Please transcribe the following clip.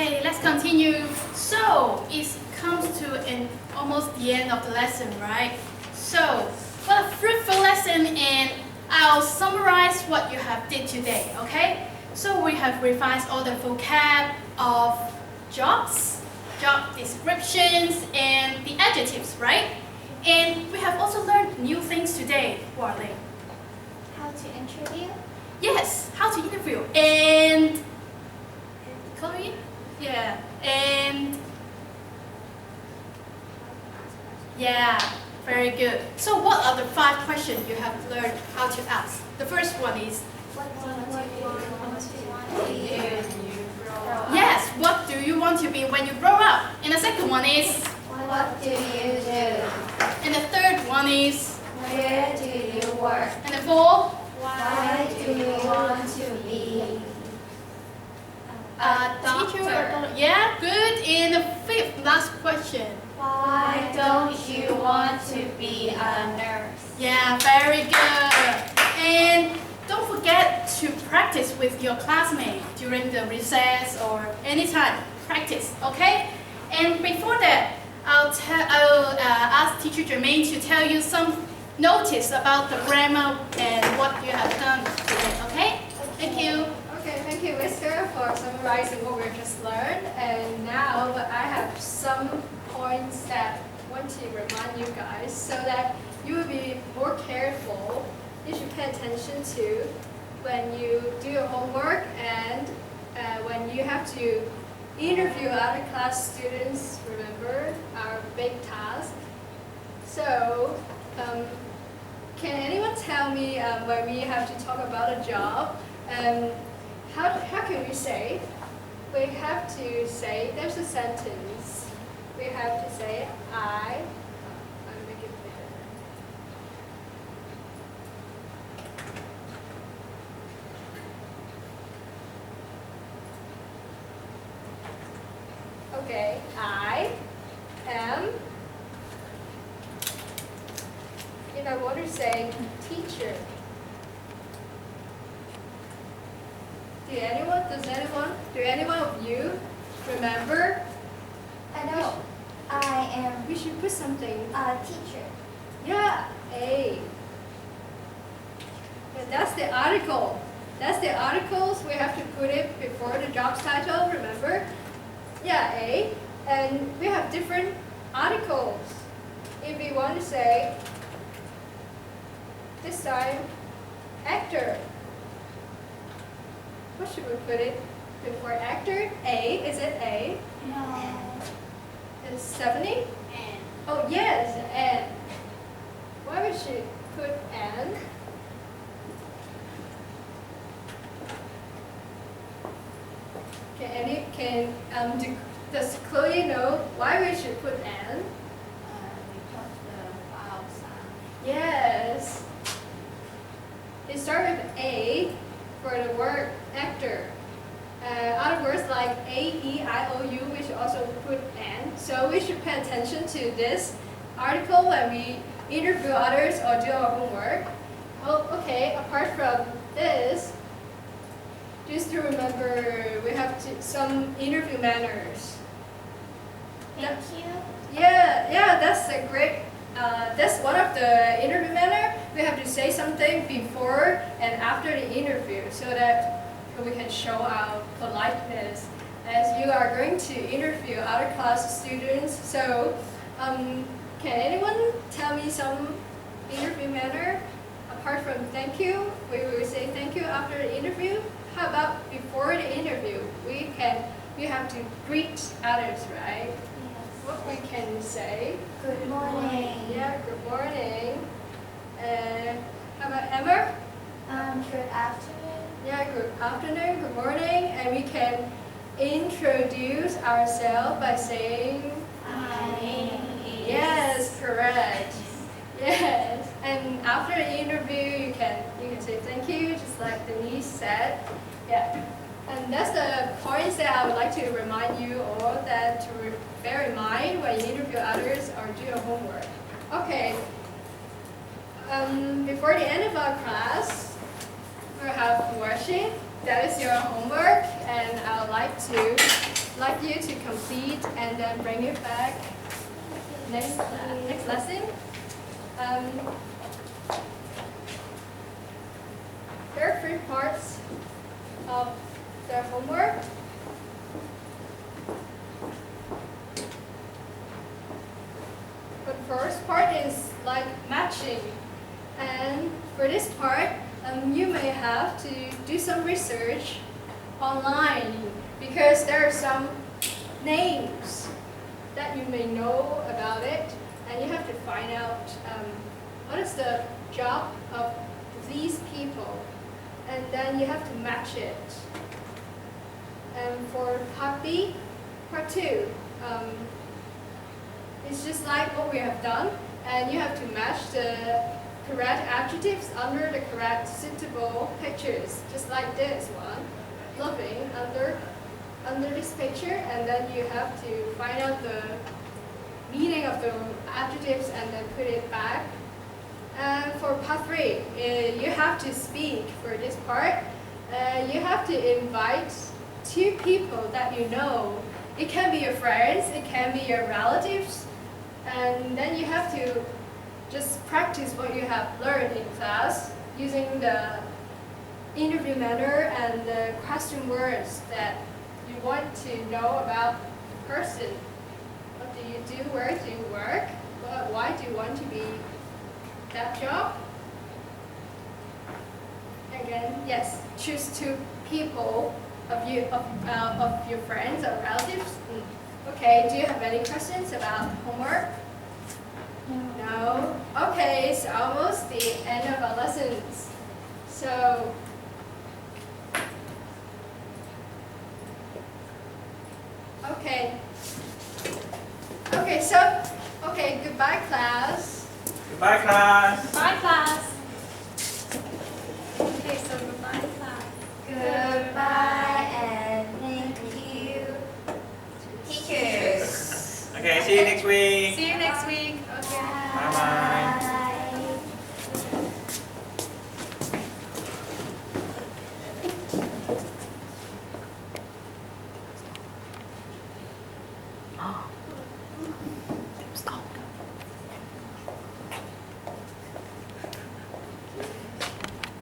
Okay, let's continue. So, it comes to almost the end of the lesson, right? So, what a fruitful lesson, and I'll summarize what you have did today, okay? So, we have revised all the vocab of jobs, job descriptions, and the adjectives, right? And we have also learned new things today, Warley. How to interview? Yes, how to interview. And Chloe? Yeah. And yeah, very good. So what are the 5 questions you have learned how to ask? The first one is, What do you want to be when you grow up? yes, what do you want to be when you grow up? And the second one is, What do you do? and the third one is, Where do you work? and the fourth, Why do you want to be a teacher. doctor? Yeah, good. And the 5th, last question. Why don't you want to be a nurse? Yeah, very good. And don't forget to practice with your classmates during the recess or anytime. Practice, okay? And before that, I'll ask Teacher Jermaine to tell you some notice about the grammar and what you have done today, okay? Thank you. Okay, thank you, Whisker, for summarizing what we just learned. And now I have some points that I want to remind you guys so that you will be more careful. You should pay attention to when you do your homework and when you have to interview other class students. Remember our big task. So, can anyone tell me when we have to talk about a job? How can we say? We have to say, there's a sentence. We have to say, I'll make it bigger. Okay, I am, if I want to say teacher, do anyone of you remember? I know. I am We should put something. a teacher. Yeah, A. Yeah, that's the article. That's the articles. We have to put it before the job's title, remember? Yeah, A. And we have different articles. If we want to say, this time, actor. What should we put it before actor? A. Is it A? No. Is 70? And Oh yes, and why we should put and? Does Chloe know why we should put and? Because the vowel sound. Yes. It starts with A for the word actor. Other words like A, E, I, O, U, we should also put and. So we should pay attention to this article when we interview others or do our homework. Oh, okay, apart from this, just to remember we have some interview manners. Thank you. Yeah, that's a great, that's one of the interview manner. We have to say something before and after the interview so that we can show our politeness as you are going to interview other class students. So, can anyone tell me some interview manner? Apart from thank you, we will say thank you after the interview. How about before the interview? We have to greet others, right? Yes. What we can say? Good morning. Yeah, good morning. How about Emma? Good afternoon. Yeah, good afternoon, good morning. And we can introduce ourselves by saying, My name is. yes, correct. Yes. And after the interview, you can say thank you, just like Denise said. Yeah. And that's the points that I would like to remind you all that to bear in mind when you interview others or do your homework. Okay. Before the end of our class, we'll have worksheet. That is your homework, and I would like to like you to complete and then bring it back next lesson. There are 3 parts of the homework. The first part is like matching, and for this part you may have to do some research online because there are some names that you may know about it, and you have to find out what is the job of these people, and then you have to match it. And for part B, part 2, it's just like what we have done, and you have to match the correct adjectives under the correct suitable pictures, just like this one, loving under this picture, and then you have to find out the meaning of the adjectives and then put it back. And for part 3, you have to speak for this part. You have to invite 2 people that you know. It can be your friends, it can be your relatives, and then you have to just practice what you have learned in class using the interview manner and the question words that you want to know about the person. What do you do? Where do you work? Why do you want to be that job? Again, yes, choose 2 people of your friends or relatives. Okay, do you have any questions about homework? No? Okay, it's almost the end of our lessons. So, okay. Okay, goodbye class. Goodbye, class. Bye, class. Okay, so goodbye, class. Goodbye and thank you, teachers. Okay, see you next week. See you next week. Okay. Bye bye.